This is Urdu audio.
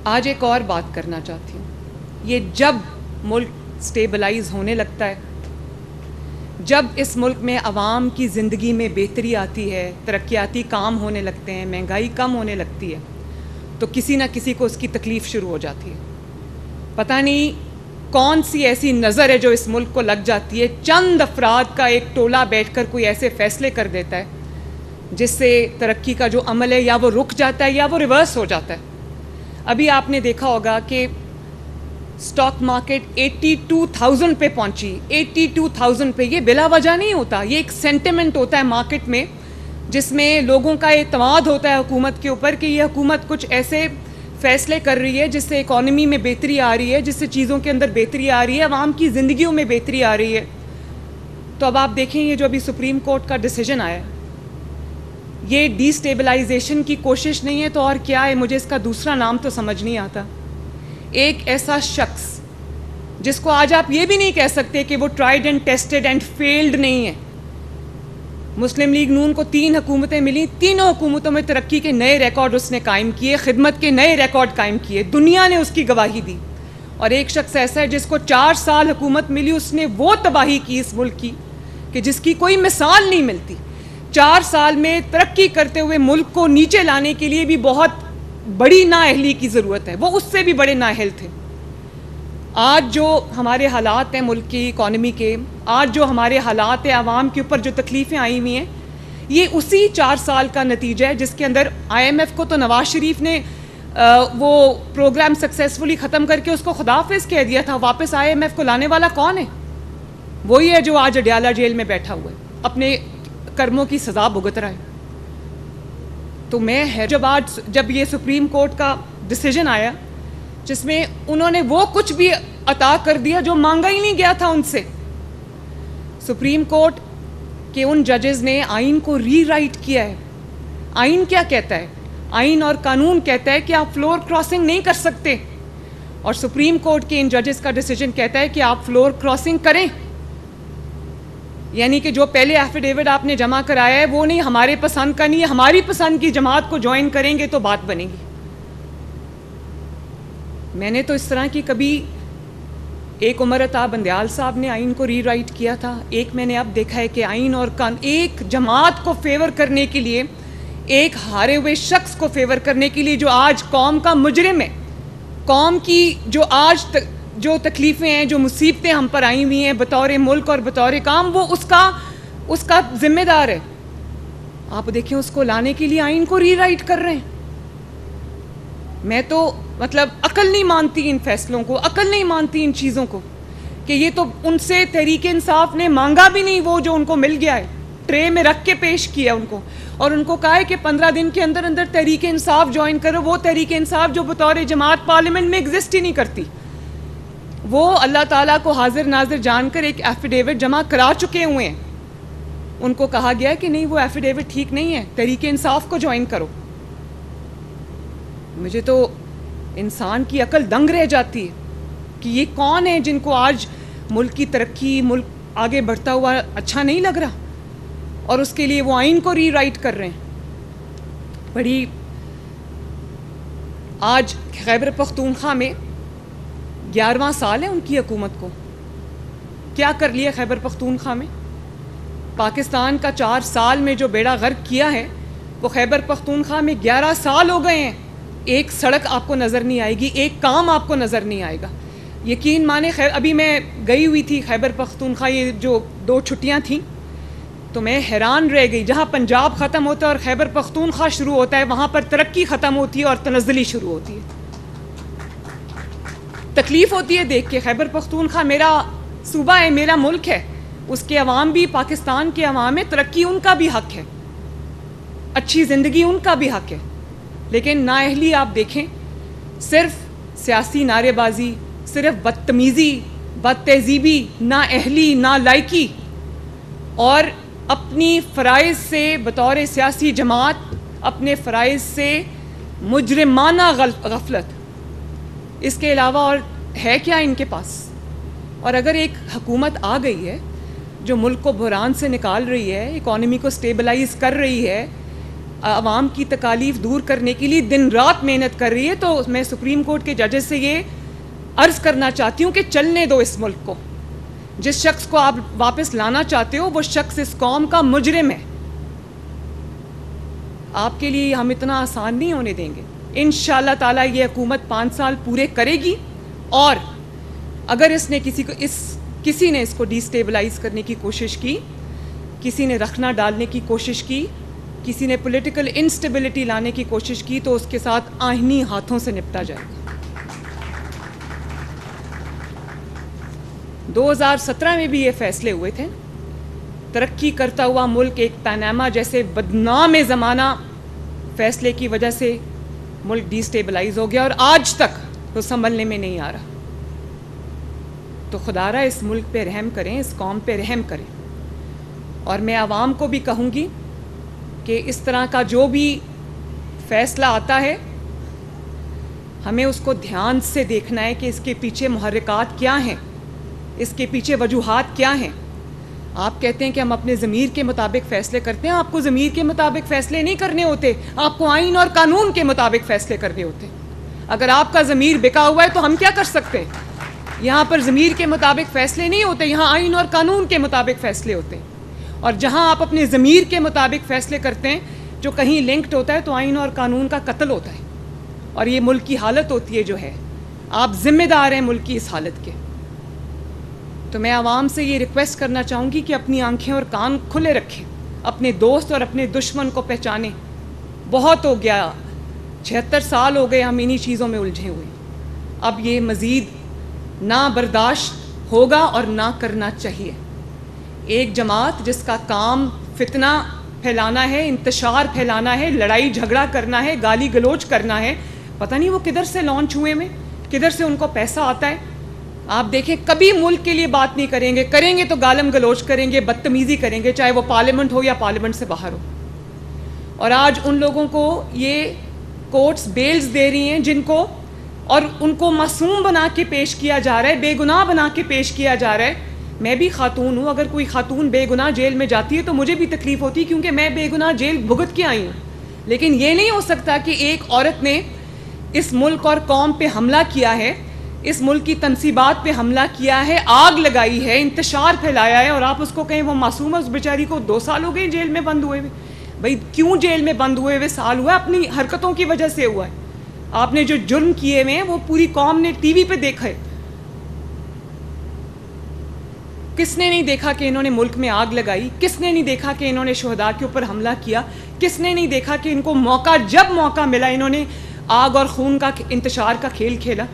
آج ایک اور بات کرنا چاہتی ہوں. یہ جب ملک سٹیبلائز ہونے لگتا ہے، جب اس ملک میں عوام کی زندگی میں بہتری آتی ہے، ترقیاتی کام ہونے لگتے ہیں، مہنگائی کم ہونے لگتی ہے، تو کسی نہ کسی کو اس کی تکلیف شروع ہو جاتی ہے. پتہ نہیں کون سی ایسی نظر ہے جو اس ملک کو لگ جاتی ہے. چند افراد کا ایک ٹولہ بیٹھ کر کوئی ایسے فیصلے کر دیتا ہے جس سے ترقی کا جو عمل ہے یا وہ رک جاتا ہے یا وہ ریورس ہو جاتا ہے. ابھی آپ نے دیکھا ہوگا کہ سٹاک مارکیٹ 82,000 پہ پہنچی. 82,000 پہ. یہ بلا وجہ نہیں ہوتا، یہ ایک سینٹیمنٹ ہوتا ہے مارکیٹ میں جس میں لوگوں کا اعتماد ہوتا ہے حکومت کے اوپر کہ یہ حکومت کچھ ایسے فیصلے کر رہی ہے جس سے اکانومی میں بہتری آ رہی ہے، جس سے چیزوں کے اندر بہتری آ رہی ہے، عوام کی زندگیوں میں بہتری آ رہی ہے. تو اب آپ دیکھیں یہ جو ابھی سپریم کورٹ کا ڈیسیجن آیا ہے، یہ ڈی اسٹیبلائزیشن کی کوشش نہیں ہے تو اور کیا ہے؟ مجھے اس کا دوسرا نام تو سمجھ نہیں آتا. ایک ایسا شخص جس کو آج آپ یہ بھی نہیں کہہ سکتے کہ وہ tried and tested and field نہیں ہے. مسلم لیگ نون کو 3 حکومتیں ملیں، تینوں حکومتوں میں ترقی کے نئے ریکارڈ اس نے قائم کیے، خدمت کے نئے ریکارڈ قائم کیے، دنیا نے اس کی گواہی دی. اور ایک شخص ایسا ہے جس کو 4 سال حکومت ملی، اس نے وہ تباہی کی اس ملک کی کہ جس کی کوئی مثال نہیں ملتی. 4 سال میں ترقی کرتے ہوئے ملک کو نیچے لانے کے لیے بھی بہت بڑی نااہلی کی ضرورت ہے. وہ اس سے بھی بڑے نااہل تھے. آج جو ہمارے حالات ہیں ملک کی اکانومی کے، آج جو ہمارے حالات ہیں عوام کے اوپر جو تکلیفیں آئی ہوئی ہیں، یہ اسی 4 سال کا نتیجہ ہے جس کے اندر IMF کو تو نواز شریف نے وہ پروگرام سکسیسفلی ختم کر کے اس کو خداحافظ کہہ دیا تھا. واپس IMF کو لانے والا کون ہے؟ وہی ہے جو آج اڈیالہ جیل میں بیٹھا ہوا ہے، اپنے کرموں کی سزا بھگت رہا ہے. تو میں جب یہ سپریم کورٹ کا ڈیسیجن آیا جس میں انہوں نے وہ کچھ بھی عطا کر دیا جو مانگا ہی نہیں گیا تھا ان سے. سپریم کورٹ کے ان ججز نے آئین کو ری رائٹ کیا ہے. آئین کیا کہتا ہے؟ آئین اور قانون کہتا ہے کہ آپ فلور کراسنگ نہیں کر سکتے، اور سپریم کورٹ کے ان ججز کا ڈیسیجن کہتا ہے کہ آپ فلور کراسنگ کریں. یعنی کہ جو پہلے ایفیڈیوٹ آپ نے جمع کرایا ہے وہ نہیں، ہمارے پسند کا نہیں ہے، ہماری پسند کی جماعت کو جوائن کریں گے تو بات بنے گی. میں نے تو اس طرح کی کبھی، ایک عمر عطا بندیال صاحب نے آئین کو ری رائٹ کیا تھا، ایک میں نے اب دیکھا ہے کہ آئین اور ایک جماعت کو فیور کرنے کے لیے، ایک ہارے ہوئے شخص کو فیور کرنے کے لیے جو آج قوم کا مجرم ہے، قوم کی جو آج جو تکلیفیں ہیں، جو مصیبتیں ہم پر آئی ہوئی ہیں بطور ملک اور بطور کام، وہ اس کا ذمہ دار ہے. آپ دیکھیں اس کو لانے کے لیے آئین کو ری رائٹ کر رہے ہیں. میں تو مطلب عقل نہیں مانتی ان فیصلوں کو، عقل نہیں مانتی ان چیزوں کو کہ یہ تو ان سے تحریک انصاف نے مانگا بھی نہیں وہ جو ان کو مل گیا ہے، ٹرے میں رکھ کے پیش کیا ان کو، اور ان کو کہا ہے کہ 15 دن کے اندر اندر تحریک انصاف جوائن کرو. وہ تحریک انصاف جو بطور جماعت پارلیمنٹ میں ایگزسٹ ہی نہیں کرتی، وہ اللہ تعالیٰ کو حاضر ناظر جان کر ایک ایفیڈیوٹ جمع کرا چکے ہوئے ہیں. ان کو کہا گیا ہے کہ نہیں وہ ایفیڈیوٹ ٹھیک نہیں ہے، تحریک انصاف کو جوائن کرو. مجھے تو انسان کی عقل دنگ رہ جاتی ہے کہ یہ کون ہے جن کو آج ملک کی ترقی، ملک آگے بڑھتا ہوا اچھا نہیں لگ رہا، اور اس کے لیے وہ آئین کو ری رائٹ کر رہے ہیں. بڑی آج خیبر پختونخوا میں 11واں سال ہے ان کی حکومت کو. کیا کر لیا خیبر پختونخوا میں؟ پاکستان کا 4 سال میں جو بیڑا غرق کیا ہے وہ خیبر پختونخوا میں 11 سال ہو گئے ہیں. ایک سڑک آپ کو نظر نہیں آئے گی، ایک کام آپ کو نظر نہیں آئے گا. یقین مانے ابھی میں گئی ہوئی تھی خیبر پختونخوا، یہ جو 2 چھٹیاں تھیں، تو میں حیران رہ گئی. جہاں پنجاب ختم ہوتا ہے اور خیبر پختونخوا شروع ہوتا ہے، وہاں پر ترقی ختم ہوتی ہے اور تنزلی شروع ہوتی ہے. تکلیف ہوتی ہے دیکھ کے. خیبر پختونخوا میرا صوبہ ہے، میرا ملک ہے، اس کے عوام بھی پاکستان کے عوام ہے، ترقی ان کا بھی حق ہے، اچھی زندگی ان کا بھی حق ہے. لیکن نااہلی آپ دیکھیں، صرف سیاسی نعرے بازی، صرف بدتمیزی، بد تہذیبی، نااہلی، نالائکی، اور اپنی فرائض سے بطور سیاسی جماعت اپنے فرائض سے مجرمانہ غفلت، اس کے علاوہ اور ہے کیا ان کے پاس؟ اور اگر ایک حکومت آ گئی ہے جو ملک کو بحران سے نکال رہی ہے، اکانومی کو سٹیبلائز کر رہی ہے، عوام کی تکالیف دور کرنے کے لیے دن رات محنت کر رہی ہے. تو میں سپریم کورٹ کے ججز سے یہ عرض کرنا چاہتی ہوں کہ چلنے دو اس ملک کو. جس شخص کو آپ واپس لانا چاہتے ہو وہ شخص اس قوم کا مجرم ہے. آپ کے لیے ہم اتنا آسان نہیں ہونے دیں گے. انشاءاللہ تعالیٰ یہ حکومت 5 سال پورے کرے گی, اور اگر اس نے کسی نے اس کو ڈی سٹیبلائز کرنے کی کوشش کی, کسی نے رکھنا ڈالنے کی کوشش کی, کسی نے پولیٹیکل انسٹیبلٹی لانے کی کوشش کی, تو اس کے ساتھ آئینی ہاتھوں سے نپٹا جائے گا. 2017 میں بھی یہ فیصلے ہوئے تھے. ترقی کرتا ہوا ملک ایک پاناما جیسے بدنام زمانہ فیصلے کی وجہ سے ملک ڈی سٹیبلائز ہو گیا, اور آج تک تو سنبھلنے میں نہیں آ رہا. تو خدا را اس ملک پہ رحم کریں, اس قوم پہ رحم کریں. اور میں عوام کو بھی کہوں گی کہ اس طرح کا جو بھی فیصلہ آتا ہے ہمیں اس کو دھیان سے دیکھنا ہے کہ اس کے پیچھے محرکات کیا ہیں, اس کے پیچھے وجوہات کیا ہیں. آپ کہتے ہیں کہ ہم اپنے ضمیر کے مطابق فیصلے کرتے ہیں. آپ کو ضمیر کے مطابق فیصلے نہیں کرنے ہوتے, آپ کو آئین اور قانون کے مطابق فیصلے کرنے ہوتے ہیں. اگر آپ کا ضمیر بکا ہوا ہے تو ہم کیا کر سکتے ہیں؟ یہاں پر ضمیر کے مطابق فیصلے نہیں ہوتے, یہاں آئین اور قانون کے مطابق فیصلے ہوتے ہیں. اور جہاں آپ اپنے ضمیر کے مطابق فیصلے کرتے ہیں جو کہیں لنکڈ ہوتا ہے تو آئین اور قانون کا قتل ہوتا ہے, اور یہ ملک کی حالت ہوتی ہے جو ہے. آپ ذمہ دار ہیں ملک کی اس حالت کے. تو میں عوام سے یہ ریکویسٹ کرنا چاہوں گی کہ اپنی آنکھیں اور کان کھلے رکھیں, اپنے دوست اور اپنے دشمن کو پہچانیں. بہت ہو گیا, 76 سال ہو گئے ہم انہی چیزوں میں الجھے ہوئے. اب یہ مزید نہ برداشت ہوگا اور نہ کرنا چاہیے. ایک جماعت جس کا کام فتنہ پھیلانا ہے, انتشار پھیلانا ہے, لڑائی جھگڑا کرنا ہے, گالی گلوچ کرنا ہے, پتہ نہیں وہ کدھر سے لانچ ہوئے میں, کدھر سے ان کو پیسہ آتا ہے. آپ دیکھیں کبھی ملک کے لیے بات نہیں کریں گے, کریں گے تو گالم گلوچ کریں گے, بدتمیزی کریں گے, چاہے وہ پارلیمنٹ ہو یا پارلیمنٹ سے باہر ہو. اور آج ان لوگوں کو یہ کورٹس بیلز دے رہی ہیں جن کو, اور ان کو معصوم بنا کے پیش کیا جا رہا ہے, بے گناہ بنا کے پیش کیا جا رہا ہے. میں بھی خاتون ہوں, اگر کوئی خاتون بے گناہ جیل میں جاتی ہے تو مجھے بھی تکلیف ہوتی ہے کیونکہ میں بے گناہ جیل بھگت کے آئی ہوں. لیکن یہ نہیں ہو سکتا کہ ایک عورت نے اس ملک اور قوم پہ حملہ کیا ہے, اس ملک کی تنصیبات پہ حملہ کیا ہے, آگ لگائی ہے, انتشار پھیلایا ہے, اور آپ اس کو کہیں وہ معصوم ہے. اس بیچاری کو 2 سال ہو گئے جیل میں بند ہوئے ہوئے. بھائی کیوں جیل میں بند ہوئے ہوئے سال ہوا ہے؟ اپنی حرکتوں کی وجہ سے ہوا ہے. آپ نے جو جرم کیے ہوئے ہیں وہ پوری قوم نے ٹی وی پہ دیکھا ہے. کس نے نہیں دیکھا کہ انہوں نے ملک میں آگ لگائی؟ کس نے نہیں دیکھا کہ انہوں نے شہداء کے اوپر حملہ کیا؟ کس نے نہیں دیکھا کہ ان کو موقع جب موقع ملا انہوں نے آگ اور خون کا انتشار کا کھیل کھیلا؟